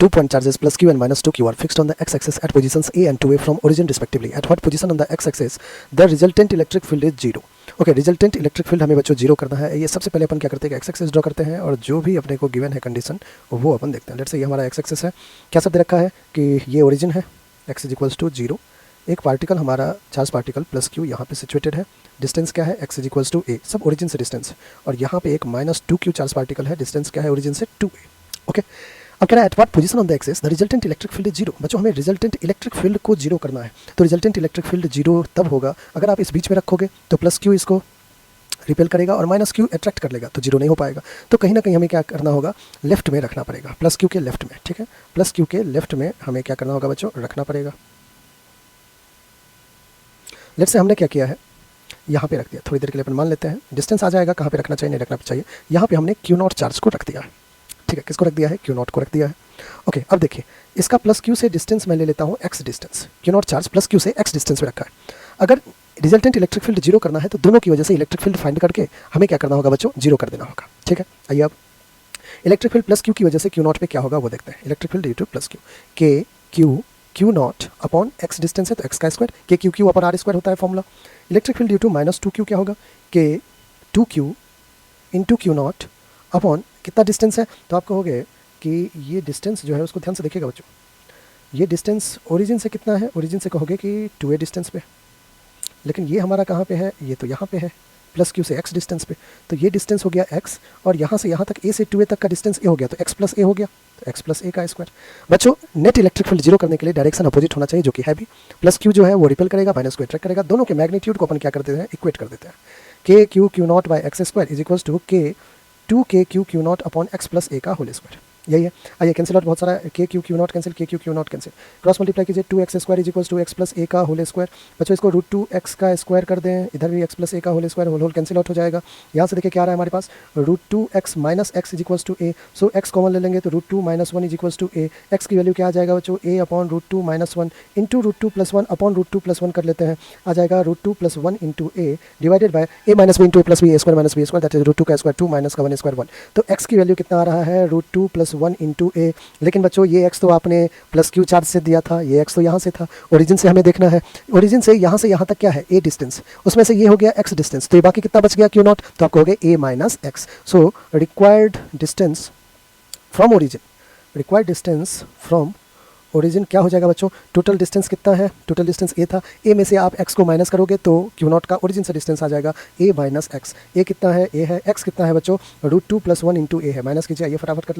2 point charges plus q and minus 2q are fixed on the x-axis at positions a and 2a from origin respectively. At what position on the x-axis the resultant electric field is 0? Okay, resultant electric field हमें बच्चों zero करना है। ये सबसे पहले अपन क्या करते हैं, एक्स एक्सिस ड्रॉ करते हैं और जो भी अपने को गिवन है कंडीशन वो अपन देखते हैं। लेट्स से ये हमारा एक्स एक्सिस है, क्या सब दे रखा है कि ये ओरिजिन है, एक्स इज इक्वल्स टू 0, एक पार्टिकल हमारा चार्ज पार्टिकल प्लस क्यू यहाँ पे सिचुएटेड है, डिस्टेंस क्या है एक्स इज इक्वल्स टू ए, सब ओरिजिन से डिस्टेंस, और यहाँ पे एक माइनस 2q चार्ज पार्टिकल है, डिस्टेंस क्या है ओरिजिन से 2a। ओके, अब कह रहा है at what position on the axis the resultant electric field is 0। बच्चों हमें रिजल्टेंट इलेक्ट्रिक फील्ड को 0 करना है, तो रिजल्टेंट इलेक्ट्रिक फील्ड 0 तब होगा अगर आप इस बीच में रखोगे तो प्लस क्यू इसको रिपेल करेगा और माइनस क्यू अट्रैक्ट कर लेगा, तो 0 नहीं हो पाएगा। तो कहीं ना कहीं हमें क्या करना होगा, लेफ्ट में रखना पड़ेगा, प्लस क्यू के लेफ्ट में। ठीक है, प्लस क्यू के लेफ्ट में हमें क्या करना होगा बच्चों, रखना पड़ेगा। लेट्स से हमने क्या किया है, यहाँ पे रख दिया, थोड़ी देर के लिए अपन मान लेते हैं, डिस्टेंस आ जाएगा कहाँ पे रखना चाहिए नहीं रखना चाहिए, यहाँ पे हमने क्यू नॉट चार्ज को रख दिया है। ठीक है, किसको रख दिया है, क्यू नॉट को रख दिया है। ओके, अब देखिए इसका प्लस क्यू से डिस्टेंस मैं ले लेता हूँ x distance, Q not charge plus Q से एक्स डिस्टेंस पे रखा है। अगर रिजल्टेंट इलेक्ट्रिक फील्ड 0 करना है तो दोनों की वजह से इलेक्ट्रिक फील्ड फाइंड करके हमें क्या करना होगा बच्चों, 0 कर देना होगा। ठीक है, आइए अब इलेक्ट्रिक फील्ड प्लस क्यू की वजह से क्यू नॉट पे क्या होगा वो देखते हैं। Electric field due to plus q, k q naught upon x distance है तो एक्स का स्क्वायर, के क्यू अपॉन आर स्क्वायर होता है formula. Electric field due to minus 2q क्या होगा, के 2q into q naught upon कितना डिस्टेंस है, तो आप कहोगे कि ये डिस्टेंस जो है उसको ध्यान से देखिएगा बच्चों, ये डिस्टेंस ओरिजिन से कितना है, ओरिजिन से कहोगे कि 2a डिस्टेंस पे, लेकिन ये हमारा कहाँ पे है, ये तो यहाँ पे है प्लस क्यू से x डिस्टेंस पे, तो ये डिस्टेंस हो गया x और यहाँ से यहाँ तक a से 2a तक का डिस्टेंस a हो गया, तो x प्लस a हो गया, तो x प्लस a का स्क्वायर। बच्चों नेट इलेक्ट्रिक फील्ड 0 करने के लिए डायरेक्शन अपोजिट होना चाहिए, जो कि है भी, प्लस q जो है वो रिपेल करेगा, माइनस को अट्रैक्ट करेगा, दोनों के मैग्नीट्यूड को अपन क्या कर देते हैं, इक्वेट कर देते हैं। K q naught by x square is equals to k 2k q naught upon x plus a का होल स्क्वायर, यही है। आइए कैंसिल आउट बहुत सारा, k q naught cancel, k q naught cancel, cross multiply कीजिए, 2x square is equals to x plus a का whole square. बच्चों इसको √2x का स्क्वायर कर दें, इधर भी x प्लस ए का whole square, whole cancel out हो जाएगा। यहाँ से देखिए क्या आ रहा है हमारे पास, √2x minus x is equals to a, so x common ले लेंगे तो √2 minus 1 is equals to a, x की वैल्यू क्या आ जाएगा बच्चों, a upon √2 minus 1 into √2 plus 1 upon √2 plus 1 कर लेते हैं, आ जाएगा √2 plus 1 into a divided by a minus b into a plus b, a square minus b square that is √2 का स्क्वायर 2 माइनस का 1 स्क्वायर 1। तो x की वैल्यू कितना आ रहा है, √2 प्लस 1 इंटू ए, लेकिन बच्चों ये x तो आपने प्लस क्यू चार्ज से दिया था, ये x तो यहाँ से था, ओरिजिन से हमें देखना है, ओरिजिन से यहाँ तक क्या है a डिस्टेंस, उसमें से ये हो गया x डिस्टेंस, तो ये बाकी कितना बच गया क्यू नॉट, तो आप कहोगे a minus x. So required distance from origin, required distance from origin क्या हो जाएगा बच्चों, टोटल डिस्टेंस कितना है, टोटल डिस्टेंस a था, a में से आप x को माइनस करोगे तो क्यू नॉट का ओरिजिन से डिस्टेंस आ जाएगा a माइनस एक्स। a कितना है, a है, x कितना है बच्चों, √2 प्लस 1 इंटू ए है, माइनस कीजिए, आइए फटाफट कर लेते हैं।